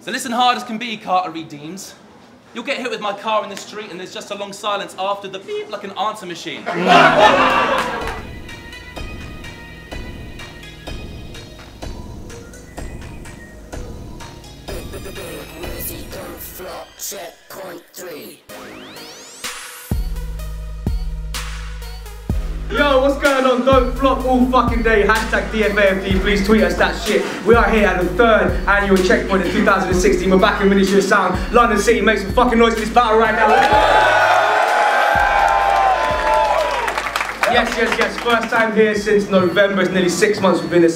So listen hard as can be, Carter Deems. You'll get hit with my car in the street and there's just a long silence after the beep like an answer machine. Checkpoint 3. Yo, what's going on? Don't flop all fucking day. Hashtag DFAFD. Please tweet us that shit. We are here at the 3rd annual checkpoint in 2016. We're back in Ministry of Sound, London City. Make some fucking noise for this battle right now. Yes. First time here since November. It's nearly 6 months we've been the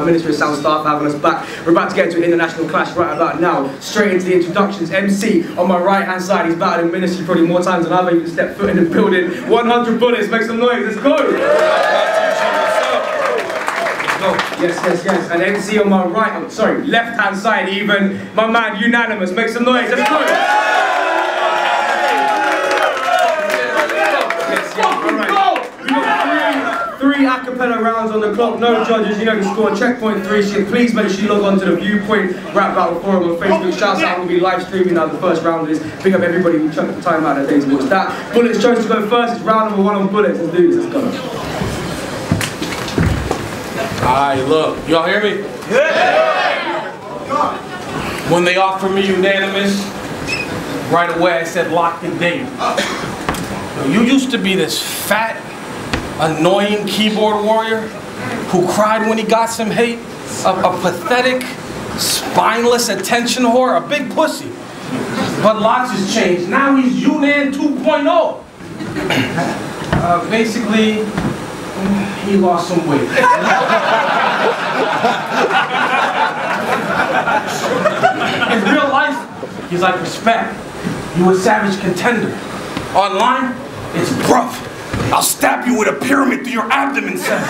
Ministry of Sound staff having us back. We're about to get into an international clash right about now. Straight into the introductions. MC on my right hand side. He's battled in Ministry probably more times than I've even stepped foot in the building. 100 bullets. Make some noise. Let's go. Yes. And MC on my right, left hand side even. My man Unanymous. Make some noise. Let's go. Three a cappella rounds on the clock, no judges, you know the score. Checkpoint 3, so please make sure you log on to the Viewpoint Rap Battle Forum on Facebook. Shouts out, we'll be live streaming now the first round of this. Big up everybody who chucked the time out of their day to watch that. Bullets chose to go first, it's round number 1 on Bullets. Let's do this, let's go. Alright, look, y'all hear me? Yeah! When they offered me Unanimous, right away I said lock the date. You used to be this fat, annoying keyboard warrior who cried when he got some hate, a pathetic, spineless attention whore, a big pussy. But lots has changed. Now he's Unan 2.0. Basically, he lost some weight. In real life, he's like respect. You a savage contender. Online, it's bruv. I'll stab you with a pyramid through your abdomen center.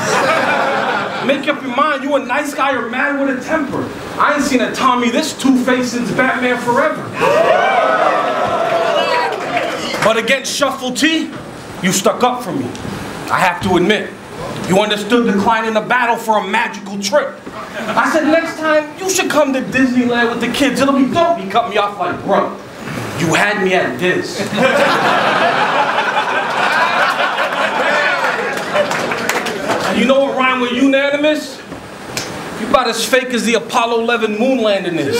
Make up your mind, you a nice guy or mad with a temper. I ain't seen a Tommy this two-faced since Batman Forever. But against Shuffle T, you stuck up for me. I have to admit, you understood declining the battle for a magical trip. I said next time, you should come to Disneyland with the kids. It'll be dope. He cut me off like, bro, you had me at Diz. You know what rhyme with Unanimous? You about as fake as the Apollo 11 moon landing is.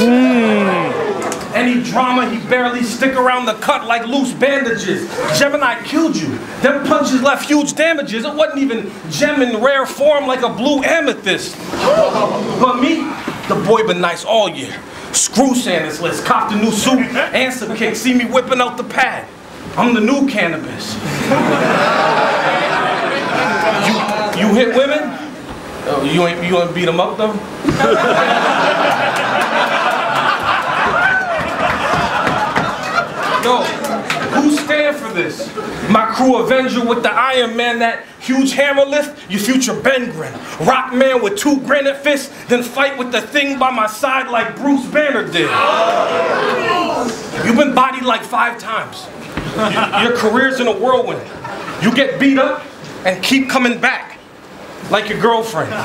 Any drama, he barely stick around the cut like loose bandages. Gemini killed you. Them punches left huge damages. It wasn't even gem in rare form like a blue amethyst. But me, the boy been nice all year. Screw Santa's list, copped a new suit, and some kicks. See me whipping out the pad. I'm the new cannabis. You hit women? Oh, you ain't beat them up though? No, who stand for this? My crew Avenger with the Iron Man, that huge hammer lift, your future Ben Grin. Rock man with 2 granite fists, then fight with the thing by my side like Bruce Banner did. You've been bodied like 5 times. Your career's in a whirlwind. You get beat up and keep coming back. Like your girlfriend. I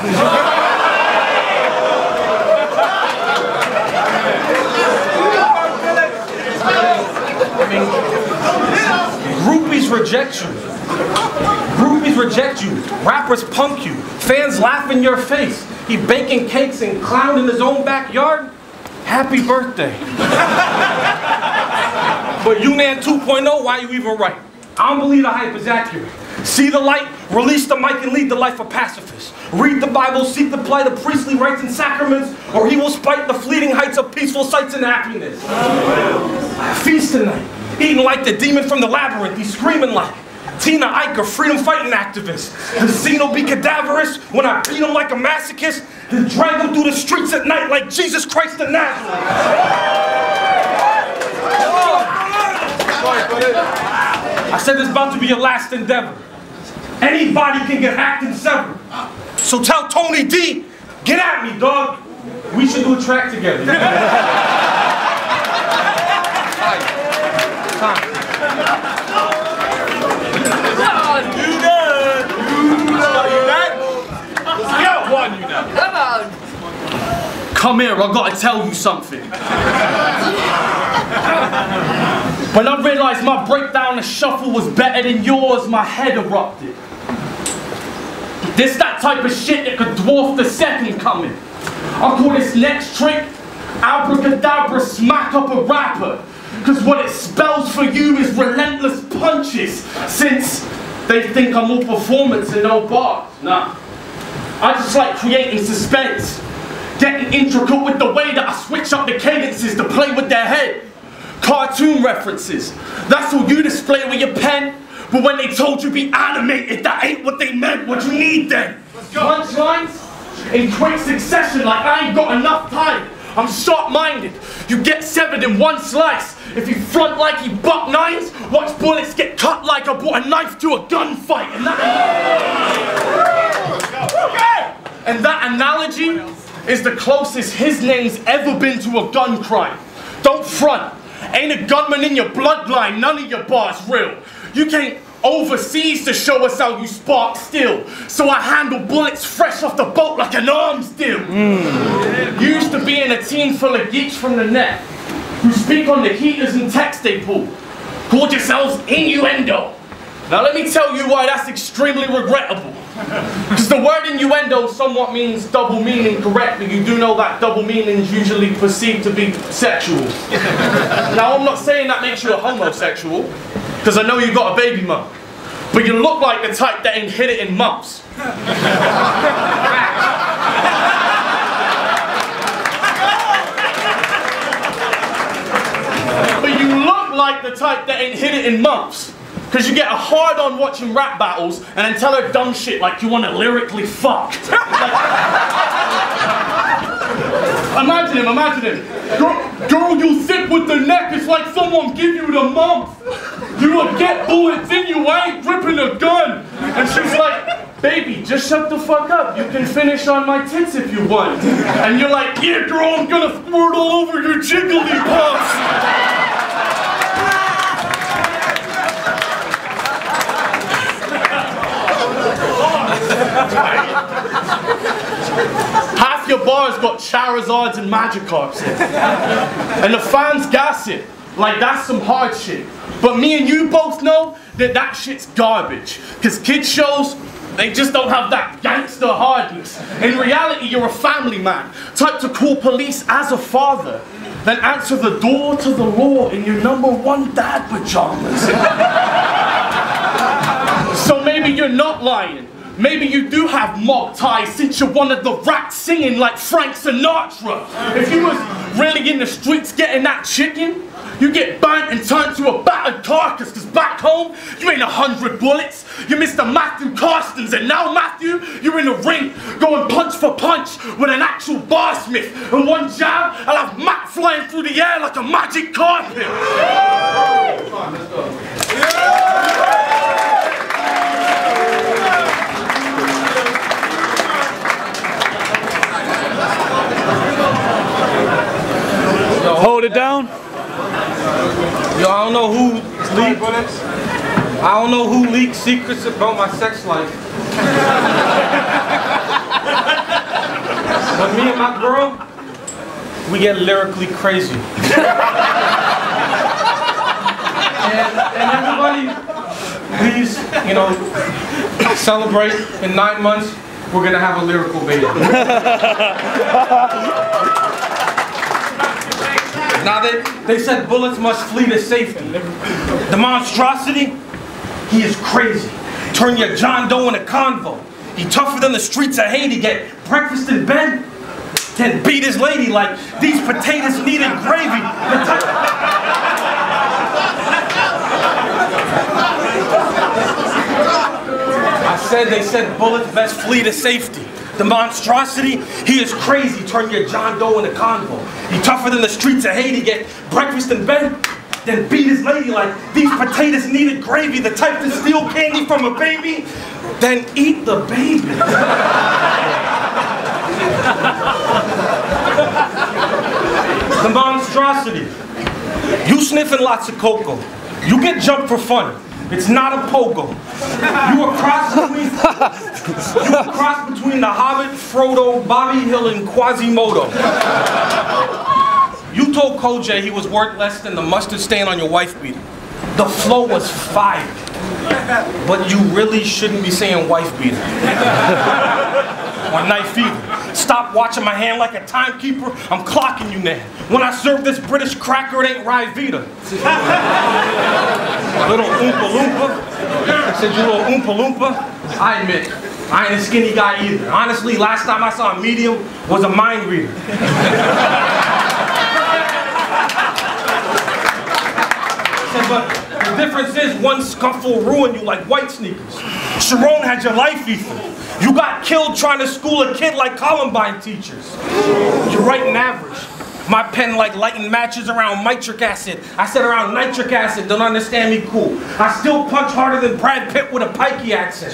mean, groupies reject you. Groupies reject you. Rappers punk you. Fans laugh in your face. He baking cakes and clown in his own backyard. Happy birthday. But Unan 2.0, why you even write? I don't believe the hype is accurate. See the light, release the mic, and lead the life of pacifists. Read the Bible, seek the plight of priestly rites and sacraments, or he will spite the fleeting heights of peaceful sights and happiness. Feast tonight, eating like the demon from the labyrinth. He's screaming like Tina Ike, a freedom fighting activist. The scene will be cadaverous when I beat him like a masochist, then drag him through the streets at night like Jesus Christ of Nazareth. I said this is about to be your last endeavor. Anybody can get hacked and severed. So tell Tony D, get at me, dog. We should do a track together. Come here, I gotta tell you something. When I realized my breakdown and shuffle was better than yours, my head erupted. This that type of shit that could dwarf the second coming. I call this next trick abracadabra smack up a rapper. Cause what it spells for you is relentless punches, since they think I'm all performance and no bars. Nah. I just like creating suspense. Getting intricate with the way that I switch up the cadences to play with their head. Cartoon references. That's all you display with your pen. But when they told you be animated, that ain't what they meant. What you need then? Punchlines in quick succession, like I ain't got enough time. I'm sharp-minded. You get severed in one slice. If you front like you buck nines, watch bullets get cut like I brought a knife to a gunfight. And that analogy is the closest his name's ever been to a gun crime. Don't front. Ain't a gunman in your bloodline, none of your bars real. You came overseas to show us how you spark steel. So I handle bullets fresh off the boat like an arms deal. You used to be in a team full of geeks from the net who speak on the heaters and text they pull. Called yourselves innuendo. Now let me tell you why that's extremely regrettable. Because the word innuendo somewhat means double meaning correctly. You do know that double meaning is usually perceived to be sexual. Now I'm not saying that makes you a homosexual, because I know you got a baby mum. But you look like the type that ain't hit it in months. But you look like the type that ain't hit it in months. Because you get a hard on watching rap battles and then tell her dumb shit like you want to lyrically fuck. Imagine him. Girl, you thick with the neck, it's like someone give you the mump. You will get bullets in you, I ain't gripping a gun. And she's like, baby, just shut the fuck up. You can finish on my tits if you want. And you're like, yeah girl, I'm gonna squirt all over your jiggly puffs. Half your bars got Charizards and Magikarps in. And the fans gas it like that's some hard shit. But me and you both know that that shit's garbage. Cause kids shows, they just don't have that gangster hardness. In reality, you're a family man, type to call police as a father, then answer the door to the law in your #1 dad pajamas. So maybe you're not lying. Maybe you do have mob ties since you're one of the rats singing like Frank Sinatra. If you was really in the streets getting that chicken, you get burnt and turned to a battered carcass, cause back home, you ain't 100 bullets. You're Mr. Matthew Carstens, and now Matthew, you're in the ring, going punch for punch with an actual barsmith. And one jab, I'll have Matt flying through the air like a magic carpet. Come on, let's go. Hold it down. Yo, I don't know who leaked. I don't know who leaked secrets about my sex life. But me and my girl, we get lyrically crazy. and everybody, please, you know, celebrate. In 9 months, we're gonna have a lyrical baby. Now they said bullets must flee to safety. The monstrosity, he is crazy. Turn your John Doe in a convo. He tougher than the streets of Haiti. Get breakfast in bed, then beat his lady like these potatoes needed gravy. They said bullets best flee to safety. The monstrosity, he is crazy. Turn your John Doe in a convo. He tougher than the streets of Haiti. Get breakfast in bed, then beat his lady like these potatoes needed gravy. The type to steal candy from a baby, then eat the baby. The monstrosity. You sniffing lots of cocoa. You get jumped for fun. It's not a pogo. You a cross between the Hobbit, Frodo, Bobby Hill, and Quasimodo. You told Kojay he was worth less than the mustard stain on your wife beater. The flow was fire. But you really shouldn't be saying wife beater. Or knife either. Stop watching my hand like a timekeeper. I'm clocking you now. When I serve this British cracker, it ain't rye Vita. Little Oompa Loompa. I said, you little Oompa Loompa. I admit, I ain't a skinny guy either. Honestly, last time I saw a medium was a mind reader. But the difference is one scuffle ruined you like white sneakers. Sharon had your life ether. You got killed trying to school a kid like Columbine teachers. You're writing average. My pen like lighting matches around nitric acid. I said around nitric acid, don't understand me, cool. I still punch harder than Brad Pitt with a pikey accent.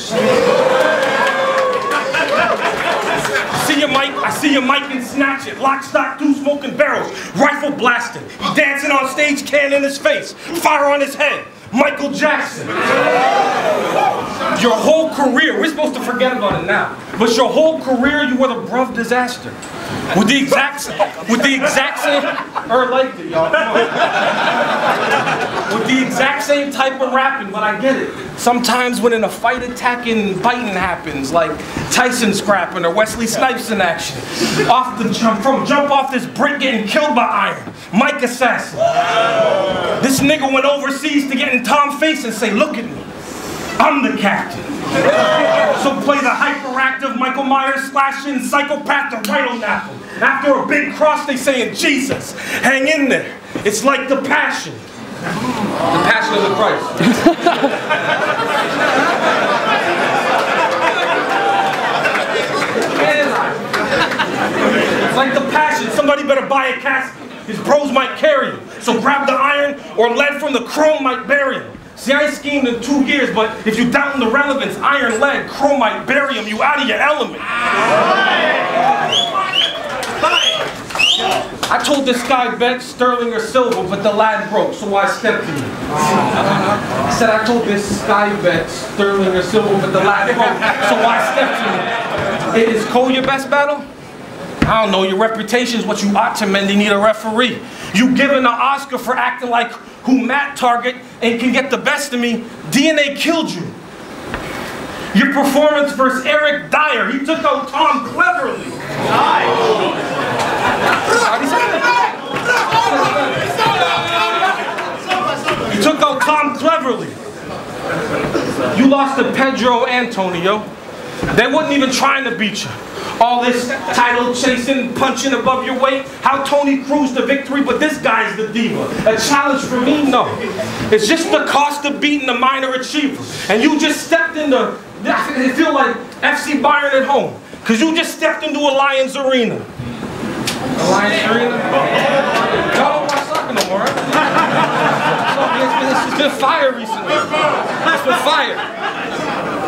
I see your mic and snatch it. Lock, stock, two smoking barrels. Rifle blasting. He dancing on stage, can in his face. Fire on his head. Michael Jackson. Your whole career, we're supposed to forget about it now, but your whole career you were the bruv disaster. With the exact same, or like it, y'all. With the exact same type of rapping, but I get it. Sometimes when in a fight attacking, biting happens, like Tyson scrapping or Wesley Snipes in action. Jump off this brick getting killed by iron. Mike Assassin. This nigga went overseas to get in Tom's face and say, look at me, I'm the captain. So play the hyperactive Michael Myers slashing psychopath to right on apple. After a big cross they saying Jesus, hang in there. It's like the passion. The passion of the Christ. It's like the passion. Somebody better buy a casket. His bros might carry him. So grab the iron or lead from the chrome might bury him. See, I schemed in 2 years, but if you doubt the relevance, iron, lead, chrome might bury him. You out of your element. I told this guy bet sterling or silver, but the lad broke, so I stepped in. I said I told this guy bet sterling or silver, but the lad broke, so I stepped in. Is Cole your best battle? I don't know, your reputation is what you ought to mend. You need a referee. You given an Oscar for acting like who Matt Target and can get the best of me. DNA killed you. Your performance versus Eric Dyer, he took out Tom cleverly. You took out Tom cleverly. You lost to Pedro Antonio. They wasn't even trying to beat you. All this title chasing, punching above your weight. How Tony cruised to victory, but this guy's the diva. A challenge for me? No. It's just the cost of beating the minor achiever. And you just stepped into, I feel like FC Bayern at home. Because you just stepped into Alliance Arena. Alliance Arena? Y'all don't watch soccer no more, right? It's been fire recently. It's been fire.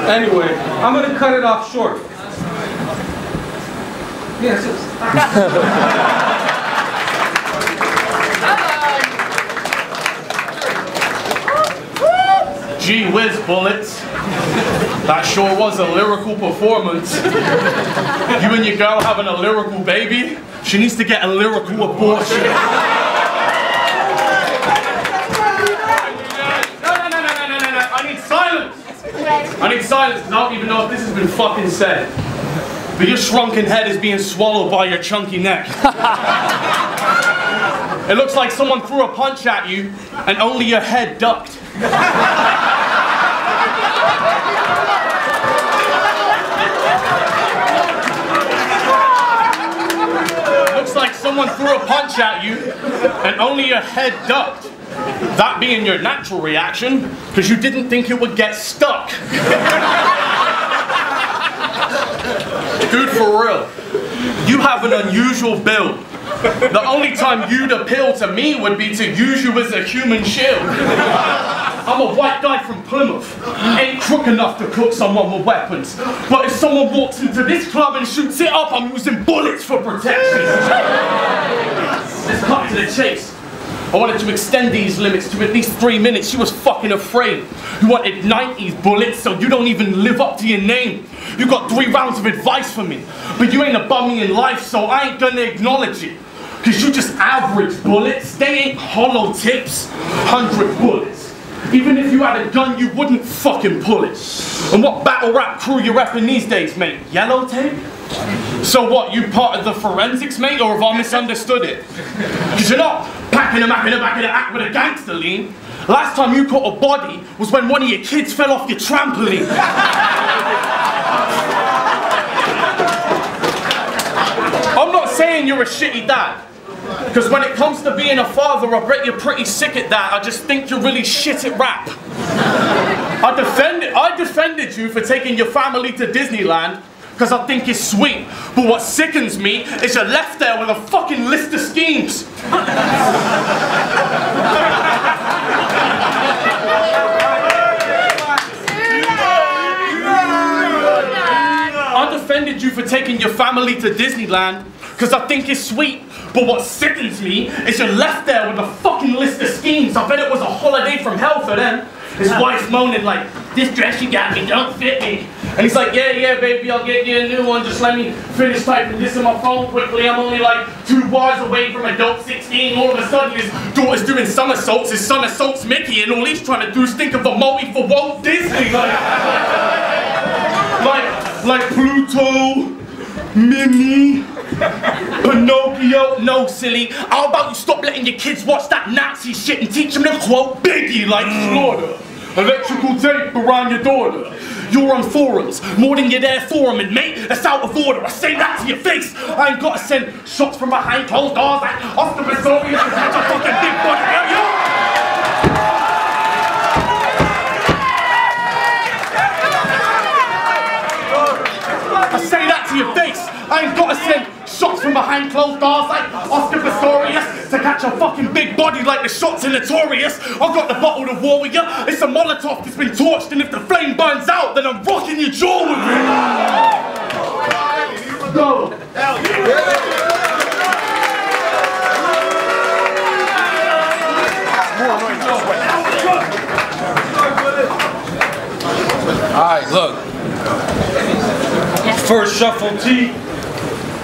Anyway, I'm going to cut it off short. Yes. Gee whiz, Bullets. That sure was a lyrical performance. You and your girl having a lyrical baby? She needs to get a lyrical abortion. No. I need silence. I need silence because I don't even know if this has been fucking said. But your shrunken head is being swallowed by your chunky neck. It looks like someone threw a punch at you and only your head ducked. It looks like someone threw a punch at you and only your head ducked. That being your natural reaction, because you didn't think it would get stuck. Dude, for real, you have an unusual build. The only time you'd appeal to me would be to use you as a human shield. I'm a white guy from Plymouth. Ain't crook enough to cook someone with weapons. But if someone walks into this club and shoots it up, I'm using bullets for protection. Let's cut to the chase. I wanted to extend these limits to at least 3 minutes. She was fucking afraid. You wanted 90s bullets, so you don't even live up to your name. You got 3 rounds of advice for me, but you ain't above me in life, so I ain't gonna acknowledge it. Cause you just average bullets. They ain't hollow tips. 100 bullets. Even if you had a gun, you wouldn't fucking pull it. And what battle rap crew you repping these days, mate? Yellow tape? So what, you part of the forensics, mate, or have I misunderstood it? Cause you're not packing them up in the back of the act with a gangster lean. Last time you caught a body was when one of your kids fell off your trampoline. I'm not saying you're a shitty dad. Because when it comes to being a father, I bet you're pretty sick at that. I just think you're really shit at rap. I defended you for taking your family to Disneyland because I think it's sweet. But what sickens me is you're left there with a fucking list of schemes. I defended you for taking your family to Disneyland because I think it's sweet. But what sickens me is you're left there with a fucking list of schemes. I bet it was a holiday from hell for them. His wife's moaning like, this dress you got me don't fit me. And he's like, yeah, baby, I'll get you a new one. Just let me finish typing this on my phone quickly. I'm only like 2 bars away from a dope 16. All of a sudden, his daughter's doing somersaults. His son assaults Mickey, and all he's trying to do is think of a multi for Walt Disney. Like Pluto, Minnie, Pinocchio. No, silly. How about you stop letting your kids watch that Nazi shit and teach them to quote Biggie like Slaughter? Electrical tape around your daughter. You're on forums more than you're there for 'em, and mate, that's out of order. I say that to your face. I ain't gotta send shots from behind closed doors like off the Missouri to catch a fucking big body. I say that to your face. I ain't gotta send shots from behind closed doors like Oscar Pistorius to catch a fucking big body like the shots in Notorious. I've got the bottle of Warrior. It's a Molotov that's been torched, and if the flame burns out, then I'm rocking your jaw with it. Go. Alright, look. First shuffle T.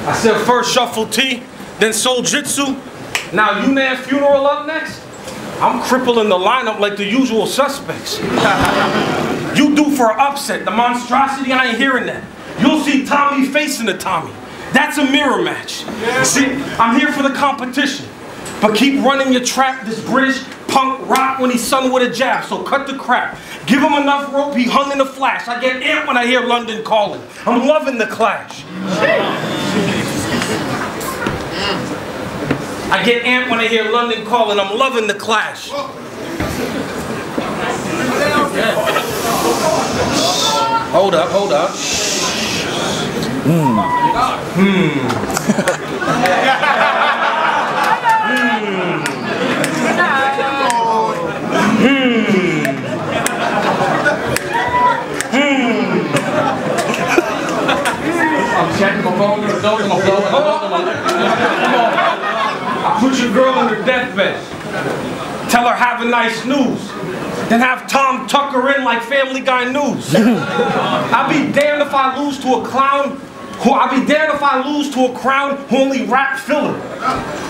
I said first shuffle T, then Soul Jitsu. Now UNAN's funeral up next. I'm crippling the lineup like the usual suspects. You due for an upset, the monstrosity, I ain't hearing that. You'll see Tommy facing the Tommy. That's a mirror match. See, I'm here for the competition. But keep running your trap, this British punk rock when he's sung with a jab, so cut the crap. Give him enough rope, he hung in a flash. I get amped when I hear London calling. I'm loving the clash. I get amped when I hear London calling. I'm loving the clash. Hold up. I'm checking my phone, I put your girl on her deathbed. Tell her have a nice snooze. Then have Tom tuck her in like Family Guy news. I'll be damned if I lose to a clown. I'll be damned if I lose to a crown who only rap filler.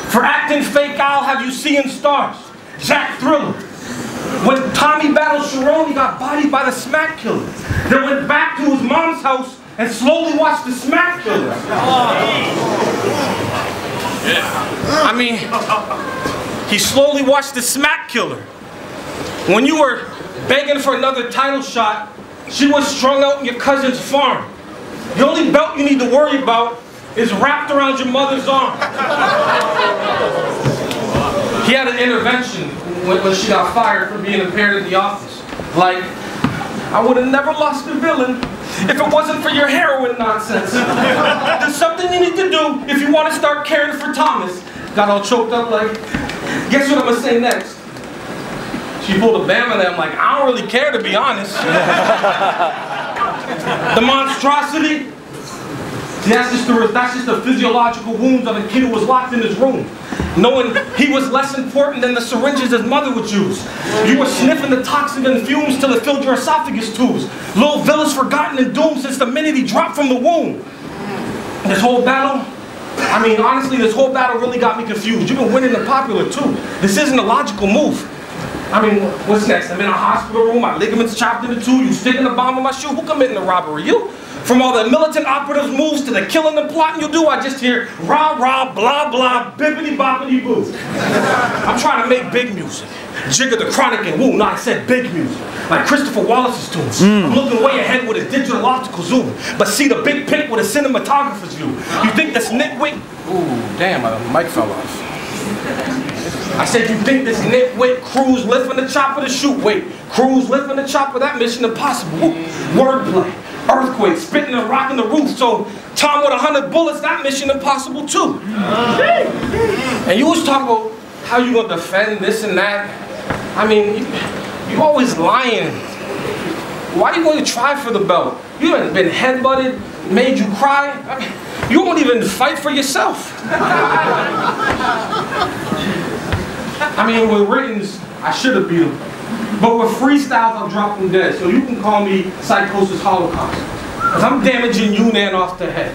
For acting fake, I'll have you seeing stars. Jack Thriller. When Tommy battled Sharon, he got bodied by the smack killer. Then went back to his mom's house and slowly watched the smack killer. I mean, he slowly watched the smack killer. When you were begging for another title shot, she was strung out in your cousin's farm. The only belt you need to worry about is wrapped around your mother's arm. He had an intervention when she got fired for being impaired in the office. Like, I would have never lost the villain if it wasn't for your heroin nonsense. There's something you need to do if you want to start caring for Thomas. Got all choked up like, guess what I'm going to say next? She pulled a bam and I'm like, I don't really care, to be honest. The monstrosity, see, that's just the physiological wounds of a kid who was locked in his room. knowing he was less important than the syringes his mother would use. You were sniffing the toxic and fumes till it filled your esophagus tubes. Little Villa's forgotten and doomed since the minute he dropped from the womb. This whole battle, I mean, honestly, this whole battle really got me confused. You've been winning the popular too. This isn't a logical move. I mean, what's next? I'm in a hospital room, my ligaments chopped into two, you sticking a bomb in my shoe. Who committing the robbery? You? From all the militant operatives moves to the killing and plotting you do, I just hear rah rah blah blah bippity boppity boo. I'm trying to make big music. Jigger the Chronic and Woo. No, I said big music. Like Christopher Wallace's tunes. I'm looking way ahead with a digital optical zoom. But see the big pic with a cinematographer's view. You think this nitwit... Ooh, damn, my mic fell off. I said, you think this nitwit Cruz lifting the chopper to shoot? Wait, Cruz lifting the chopper? That mission impossible. Ooh, wordplay. Earthquake, spitting and rocking the roof, so Tom with 100 bullets, that mission impossible too. And you was talking about how you gonna defend this and that. I mean, you always lying. Why you gonna try for the belt? You haven't been headbutted, made you cry. I mean, you won't even fight for yourself. I mean, with writtens, I should have beat him. But with freestyles, I'll drop them dead. So you can call me Psychosis Holocaust. Because I'm damaging UNAN off the head.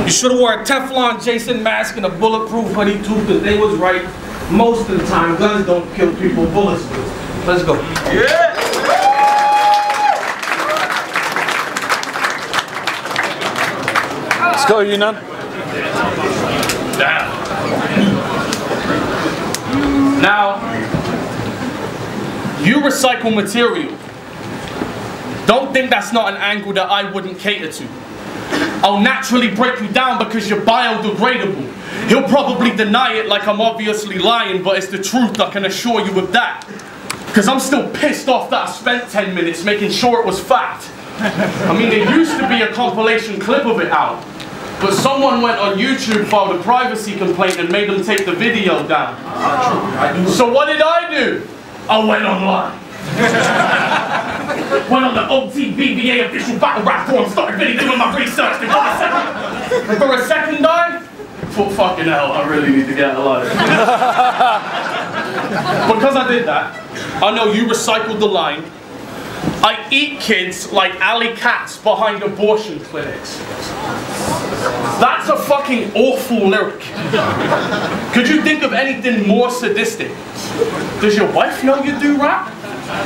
You should have wore a Teflon Jason mask and a bulletproof hoodie too, because they was right. Most of the time, guns don't kill people, bullets do. Let's go. Yeah! Let's go, Yunan. Now, you recycle material. Don't think that's not an angle that I wouldn't cater to. I'll naturally break you down because you're biodegradable. He'll probably deny it like I'm obviously lying, but it's the truth, I can assure you of that. Because I'm still pissed off that I spent 10 minutes making sure it was fact. I mean, there used to be a compilation clip of it out, but someone went on YouTube, filed a privacy complaint, and made them take the video down. So what did I do? I went online. Went on the OTBBA official battle rap forum, started really doing my research. And for a second I thought, fucking hell, I really need to get alive. Because I did that, I know you recycled the line. I eat kids like alley cats behind abortion clinics. That's a fucking awful lyric. Could you think of anything more sadistic? Does your wife know you do rap?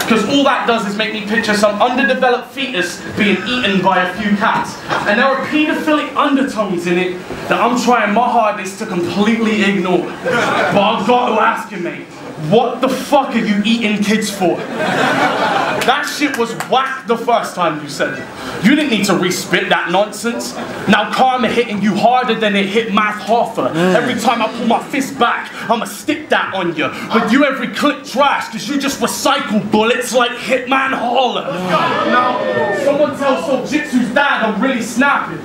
Because all that does is make me picture some underdeveloped fetus being eaten by a few cats. And there are paedophilic undertones in it that I'm trying my hardest to completely ignore. But I've got to ask you, mate, what the fuck are you eating kids for? That shit was whack the first time you said it. You didn't need to re-spit that nonsense. Now karma hitting you harder than it hit Math Hoffa. Every time I pull my fist back, I'ma stick that on you. But you every clip trash, cause you just recycle bullets like Hitman Holler. Now, someone tell Soul-Jitsu's dad I'm really snapping.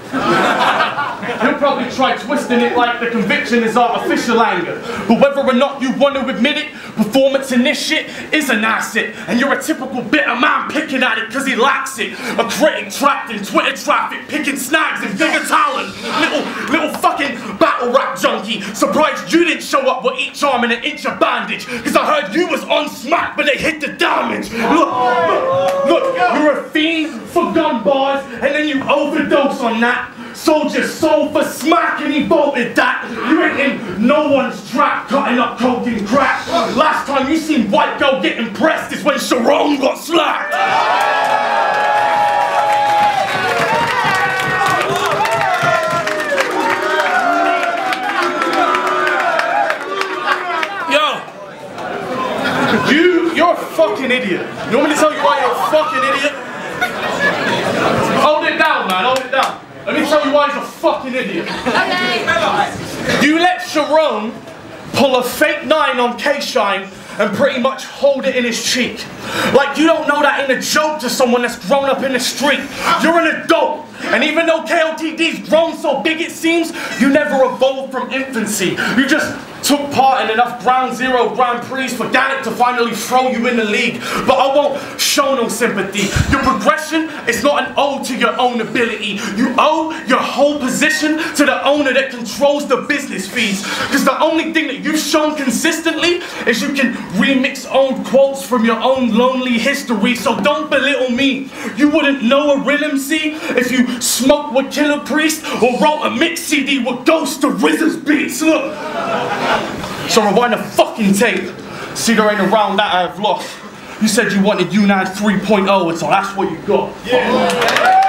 He'll probably try twisting it like the conviction is artificial anger. But whether or not you want to admit it, performance in this shit is an asset. And you're a typical bitter man picking at it cause he lacks it. A critic trapped in Twitter traffic, picking snags and bigger talent. Little fucking battle rap junkie. Surprised you didn't show up with each arm in an inch of bandage. Cause I heard you was on smack but they hit the damage. Look, you're a fiend for gun bars and then you overdose on that. Soldier sold for smack and he voted that. You ain't in no one's trap cutting up coke and crack. Last time you seen white girl get impressed is when Sharon got slapped. You're a fucking idiot. You want me to tell you why you're a fucking idiot? Hold it down, man, hold it down. Let me tell you why he's a fucking idiot. Okay. You let Sharon pull a fake 9 on K-Shine and pretty much hold it in his cheek. Like you don't know that ain't a joke to someone that's grown up in the street. You're an adult. And even though KOTD's grown so big it seems, you never evolved from infancy. You just took part in enough Ground Zero Grand Prix for Gallic to finally throw you in the league. But I won't show no sympathy. Your progression is not an ode to your own ability. You owe your whole position to the owner that controls the business fees. Because the only thing that you've shown consistently is you can remix old quotes from your own lonely history. So don't belittle me. You wouldn't know a real MC if you smoked with Killer Priest or wrote a mix CD with Ghost of RZA's beats. Look. So rewind the fucking tape. See, there ain't a round that I've lost. You said you wanted UNAN 3.0, and so that's what you got. Yeah.